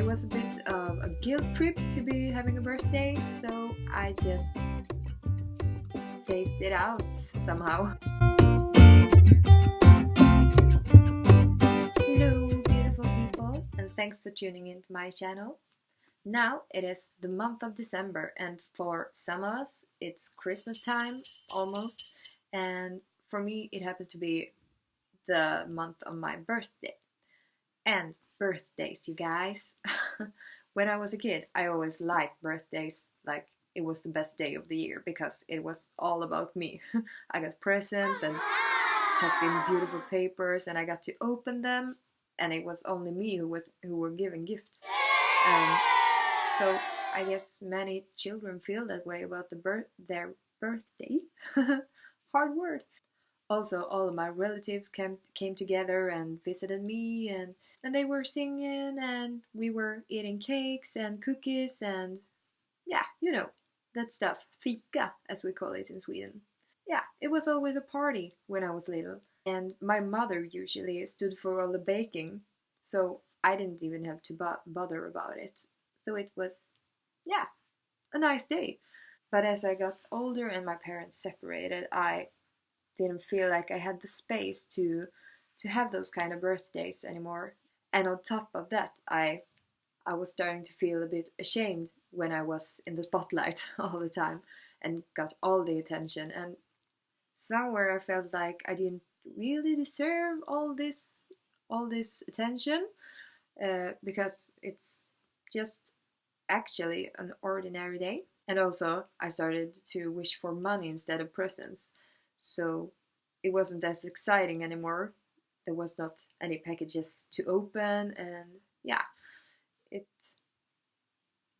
was a bit of a guilt trip to be having a birthday, so I just phased it out somehow. Hello, beautiful people, and thanks for tuning into my channel. Now it is the month of December, and for some of us, it's Christmas time almost, and for me, it happens to be the month of my birthday. And birthdays, you guys. When I was a kid, I always liked birthdays, like it was the best day of the year because it was all about me. I got presents and tucked in beautiful papers, and I got to open them, and it was only me who were giving gifts. So I guess many children feel that way about their birthday. Hard word. Also, all of my relatives came together and visited me, and they were singing, and we were eating cakes and cookies, and yeah, you know, that stuff. Fika, as we call it in Sweden. Yeah, it was always a party when I was little, and my mother usually stood for all the baking, so I didn't even have to bother about it. So it was, yeah, a nice day. But as I got older and my parents separated, I didn't feel like I had the space to have those kind of birthdays anymore. And on top of that, I was starting to feel a bit ashamed when I was in the spotlight all the time and got all the attention. And somewhere I felt like I didn't really deserve all this attention, because it's just actually an ordinary day. And also I started to wish for money instead of presents, so it wasn't as exciting anymore. There was not any packages to open, and yeah, it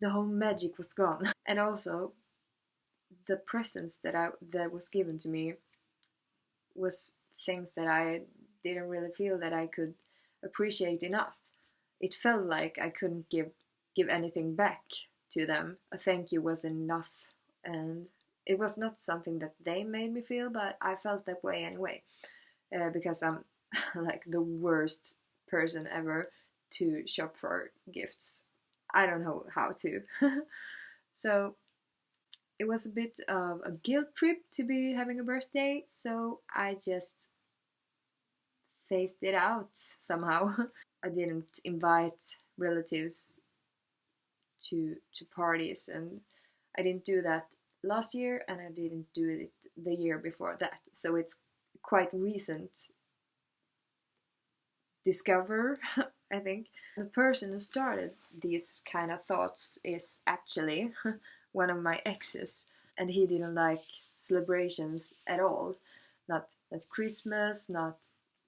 the whole magic was gone. And also the presents that was given to me was things that I didn't really feel that I could appreciate enough. It felt like I couldn't give anything back to them. A thank you wasn't enough, and it was not something that they made me feel, but I felt that way anyway, because I'm like the worst person ever to shop for gifts. I don't know how to. So it was a bit of a guilt trip to be having a birthday, so I just phased it out somehow. I didn't invite relatives to parties, and I didn't do that last year, and I didn't do it the year before that. So it's quite recent discover, I think. The person who started these kind of thoughts is actually one of my exes, and he didn't like celebrations at all. Not Christmas, not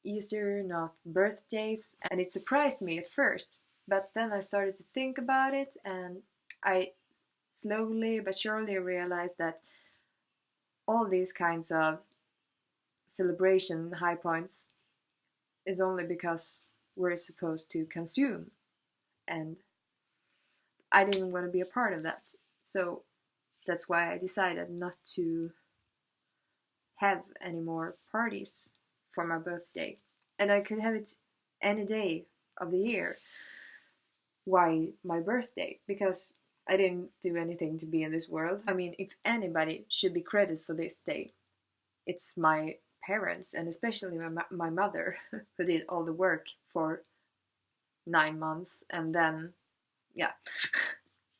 Easter, not birthdays, and it surprised me at first. But then I started to think about it, and I slowly but surely realized that all these kinds of celebration high points is only because we're supposed to consume, and I didn't want to be a part of that. So that's why I decided not to have any more parties for my birthday. And I could have it any day of the year. Why my birthday? Because I didn't do anything to be in this world. I mean, if anybody should be credited for this day, it's my parents, and especially my mother, who did all the work for 9 months, and then, yeah,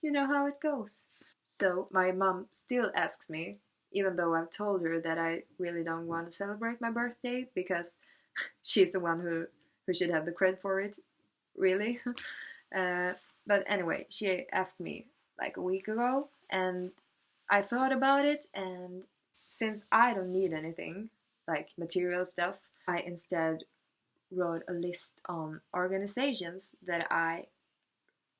you know how it goes. So my mom still asks me, even though I've told her that I really don't want to celebrate my birthday, because she's the one who should have the credit for it, really. But anyway, she asked me like a week ago, and I thought about it, and since I don't need anything, like material stuff, I instead wrote a list on organizations that I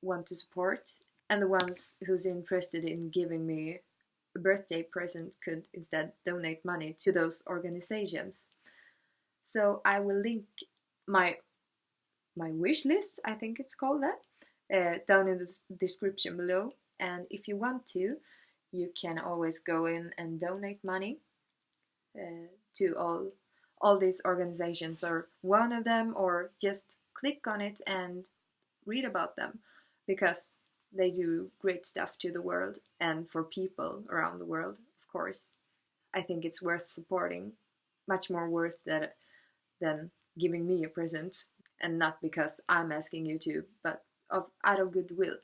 want to support, and the ones who's interested in giving me a birthday present could instead donate money to those organizations. So I will link my wish list, I think it's called that, down in the description below. And if you want to, you can always go in and donate money to all these organizations, or one of them, or just click on it and read about them, because they do great stuff to the world and for people around the world, of course. I think it's worth supporting, much more worth that than giving me a present, and not because I'm asking you to, but out of goodwill.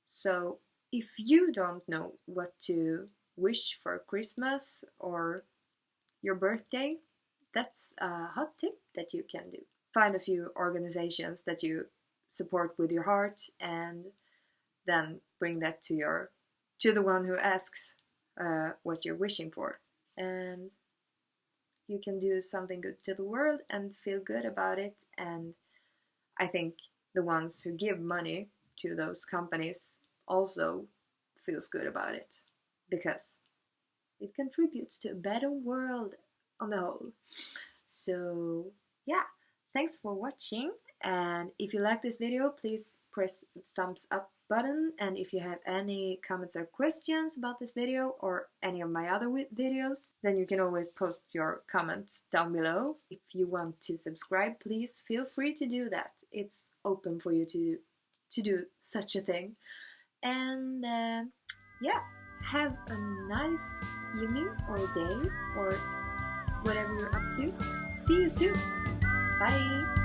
So if you don't know what to wish for Christmas or your birthday, that's a hot tip that you can do. Find a few organizations that you support with your heart, and then bring that to the one who asks what you're wishing for. And you can do something good to the world and feel good about it. And I think the ones who give money to those companies also feels good about it, because it contributes to a better world on the whole. So yeah, thanks for watching, and if you like this video, please press the thumbs up button, and if you have any comments or questions about this video or any of my other videos, then you can always post your comments down below. If you want to subscribe, please feel free to do that. It's open for you to do such a thing. And yeah, have a nice evening or day or whatever you're up to. See you soon. Bye.